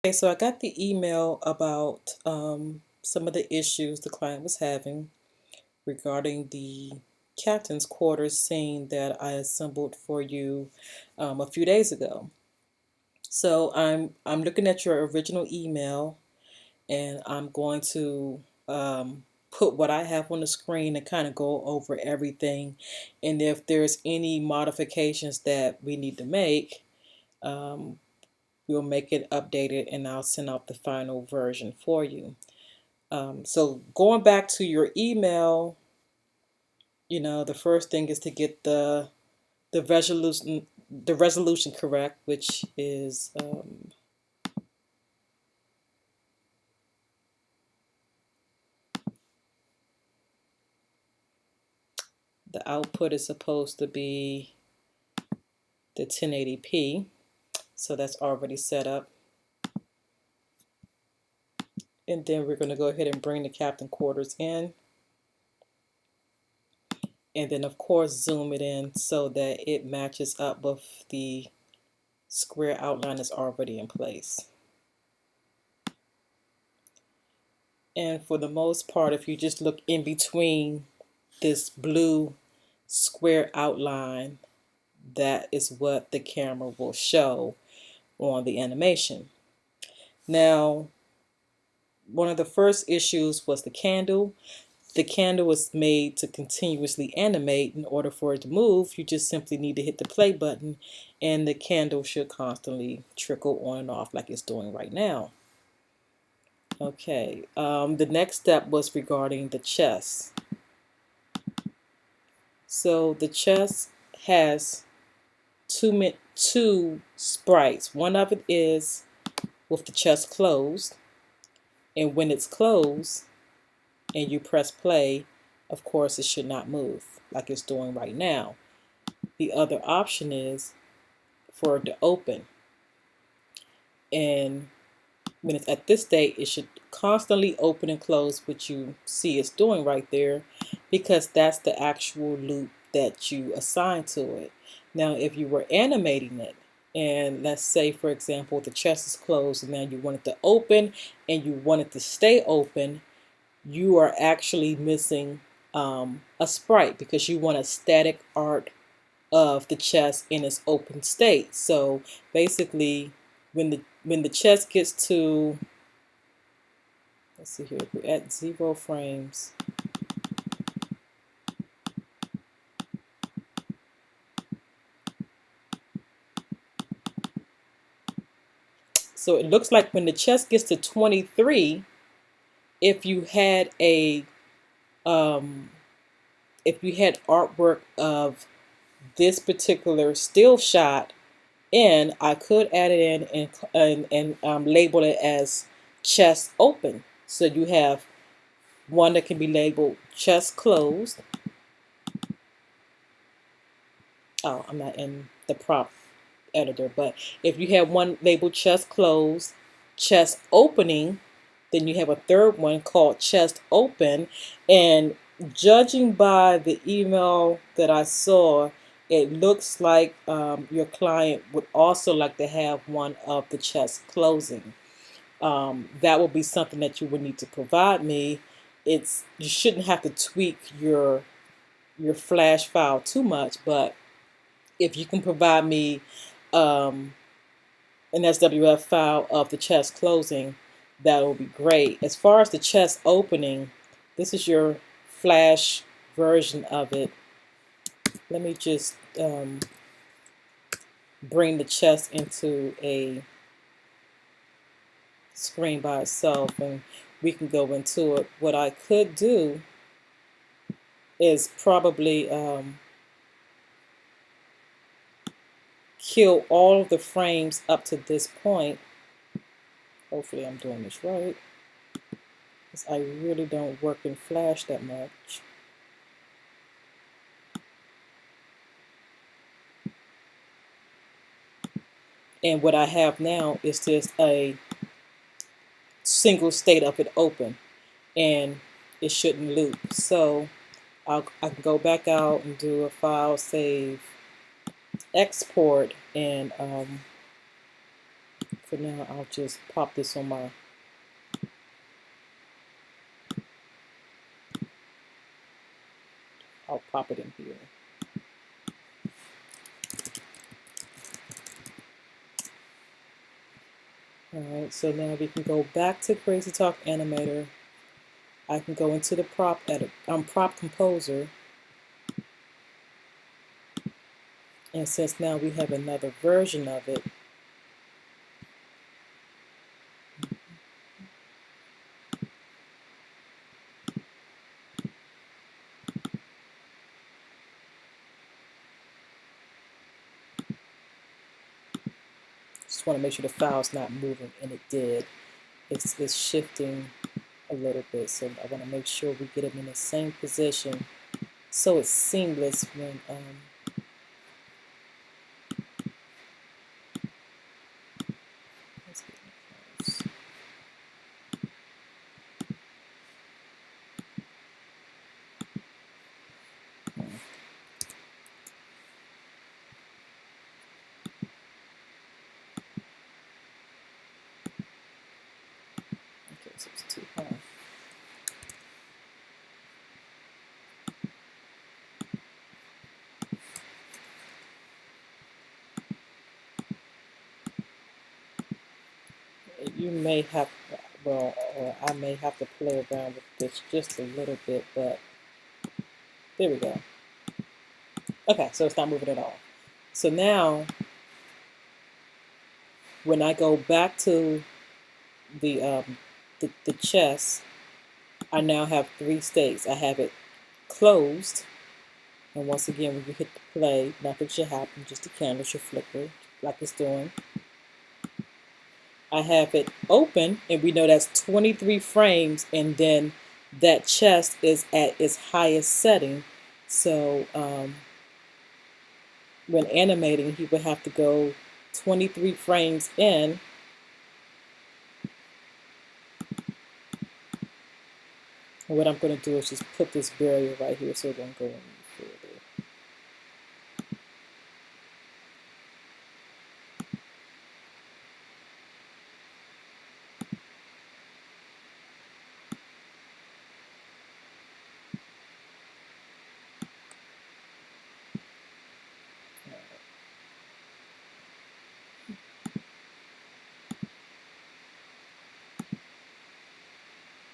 Okay, so I got the email about some of the issues the client was having regarding the captain's quarters scene that I assembled for you a few days ago. So I'm looking at your original email, and I'm going to put what I have on the screen and kind of go over everything. And if there's any modifications that we need to make, um, we'll make it updated and I'll send out the final version for you. So going back to your email, the first thing is to get the resolution correct, which is the output is supposed to be the 1080p, so that's already set up. And then we're going to go ahead and bring the captain quarters in, and then of course zoom it in so that it matches up with the square outline that's already in place. And for the most part, if you just look in between this blue square outline, that is what the camera will show on the animation. Now, one of the first issues was the candle. The candle was made to continuously animate. In order for it to move, you just simply need to hit the play button and the candle should constantly trickle on and off like it's doing right now. Okay, the next step was regarding the chest. So the chest has two sprites. One of it is with the chest closed, and when it's closed and you press play, of course it should not move like it's doing right now. The other option is for it to open, and when it's at this state, it should constantly open and close, which you see it's doing right there, because that's the actual loop that you assign to it. Now, if you were animating it, and let's say, for example, the chest is closed and now you want it to open and you want it to stay open, you are actually missing a sprite because you want a static art of the chest in its open state. So basically, when the chest gets to, let's see here, we're at 0 frames. So it looks like when the chest gets to 23, if you had a if you had artwork of this particular still shot in, I could add it in and label it as chest open. So you have one that can be labeled chest closed. Oh, I'm not in the prop editor, but if you have one labeled chest closed, chest opening, then you have a third one called chest open. And judging by the email that I saw, it looks like your client would also like to have one of the chest closing. That will be something that you would need to provide me. You shouldn't have to tweak your flash file too much, but if you can provide me um, an SWF file of the chest closing, that will be great. As far as the chest opening, this is your flash version of it. Let me just bring the chest into a screen by itself and we can go into it. What I could do is probably kill all of the frames up to this point. Hopefully I'm doing this right, because I really don't work in Flash that much. And what I have now is just a single state of it open, and it shouldn't loop. So I can go back out and do a file save, export, and For now, I'll just pop this on my I'll pop it in here. Alright, so now we can go back to Crazytalk Animator. I can go into the prop composer. And since now we have another version of it, just want to make sure the file's not moving, and it did. It's shifting a little bit, so I want to make sure we get them in the same position so it's seamless when let's get close. Okay, so it's too high. You may have, well, or I may have to play around with this just a little bit, but there we go. Okay, so it's not moving at all. So now, when I go back to the chess, I now have three states. I have it closed, and once again, when you hit the play, nothing should happen, just the candle should flicker like it's doing. I have it open, and we know that's 23 frames, and then that chest is at its highest setting. So when animating, he would have to go 23 frames in. And what I'm going to do is just put this barrier right here so it won't go any further.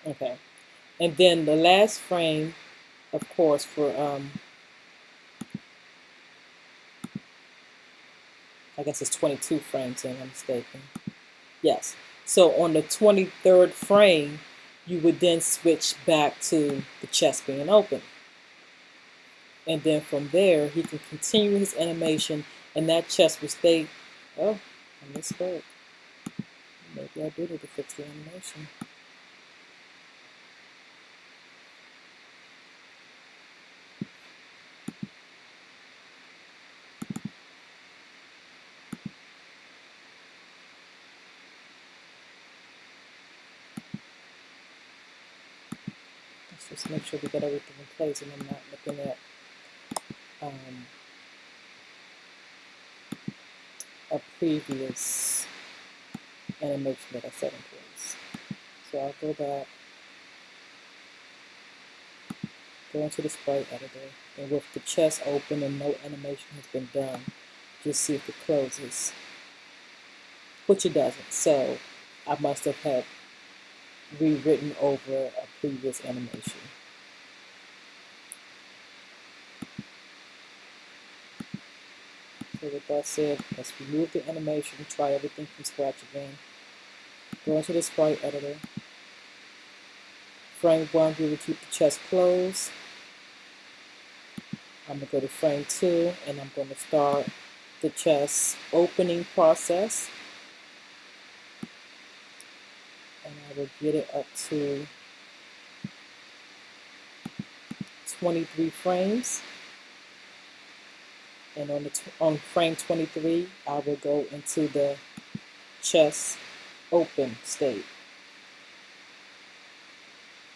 Okay. And then the last frame, of course, for I guess it's 22 frames in, I'm mistaken. Yes. So on the 23rd frame, you would then switch back to the chest being open. And then from there, he can continue his animation, and that chest will stay. Oh, I misspoke. Maybe I do need to fix the animation. Let's just make sure we get everything in place, and I'm not looking at a previous animation that I set in place. So I'll go back, go into the sprite editor, and with the chest open and no animation has been done, just see if it closes, which it doesn't. So I must have had rewritten over a previous animation. So with that said, let's remove the animation, try everything from scratch again. Go into the sprite editor. Frame 1, we will keep the chest closed. I'm going to go to frame 2, and I'm going to start the chest opening process. And I will get it up to 23 frames. And on frame 23, I will go into the chest open state.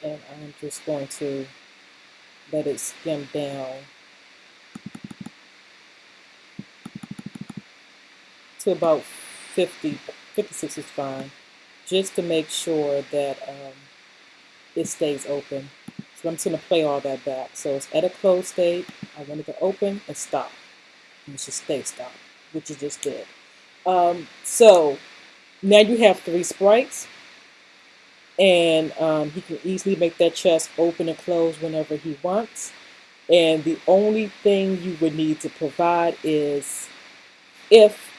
And I'm just going to let it skim down to about 50 56 is fine, just to make sure that it stays open. So I'm just going to play all that back. So it's at a closed state. I want it to open and stop. And it should stay stopped, which you just did. So now you have 3 sprites, and he can easily make that chest open and close whenever he wants. And the only thing you would need to provide is, if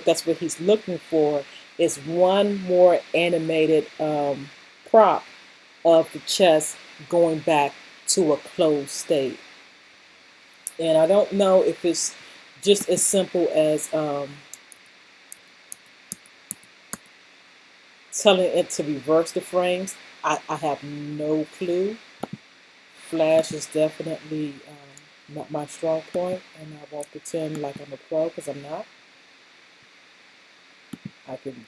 that's what he's looking for, is one more animated prop of the chest going back to a closed state. And I don't know if it's just as simple as telling it to reverse the frames. I have no clue. Flash is definitely not my strong point, and I won't pretend like I'm a pro because I'm not. I can,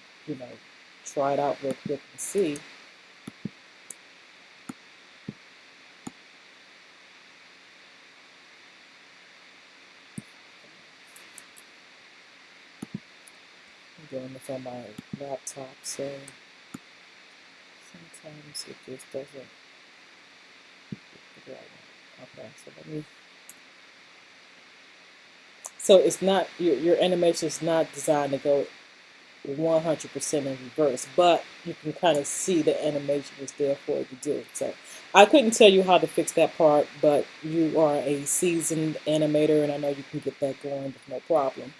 try it out real quick and see. I'm doing this on my laptop, so sometimes it just doesn't. Okay, so let me. So it's not your animation is not designed to go 100% in reverse, but you can kind of see the animation is there for it to do. So I couldn't tell you how to fix that part, but you are a seasoned animator, and I know you can get that going with no problem.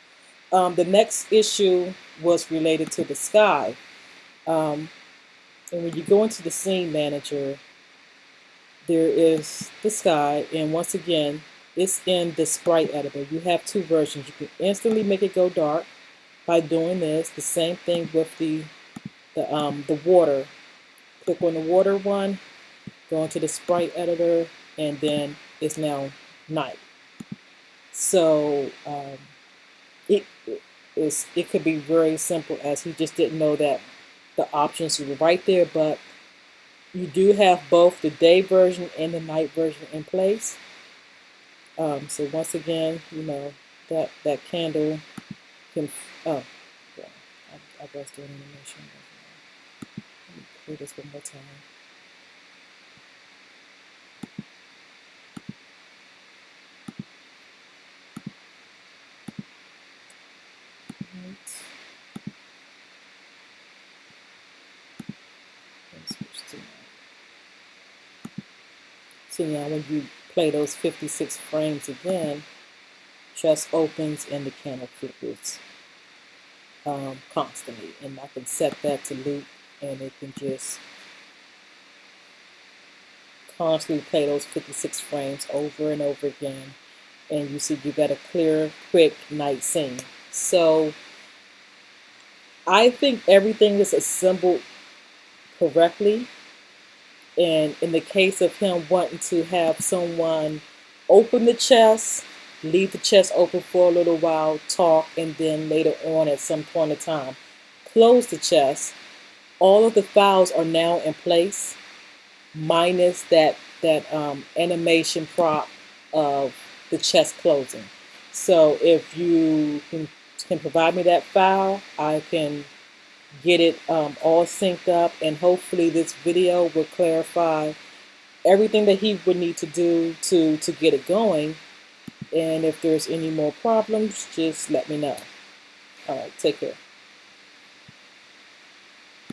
The next issue was related to the sky. And when you go into the scene manager, there is the sky, and once again, it's in the sprite editor. You have 2 versions. You can instantly make it go dark by doing this. The same thing with the water. Click on the water one, go into the sprite editor, and then it's now night. So it could be very simple, as he just didn't know that the options were right there, but you do have both the day version and the night version in place. So once again, that candle can. Oh, yeah, I was doing animation. Let me do this one more time. Right. So now when you play those 56 frames again, chest opens and the candle flickers constantly. And I can set that to loop, and it can just constantly play those 56 frames over and over again. And you see you got a clear, quick night scene. So I think everything is assembled correctly. And in the case of him wanting to have someone open the chest, leave the chest open for a little while, talk, and then later on at some point in time, close the chest, all of the files are now in place, minus that animation prop of the chest closing. So if you can provide me that file, I can get it all synced up, and hopefully this video will clarify everything that he would need to do to get it going. And if there's any more problems, just let me know. All right, take care.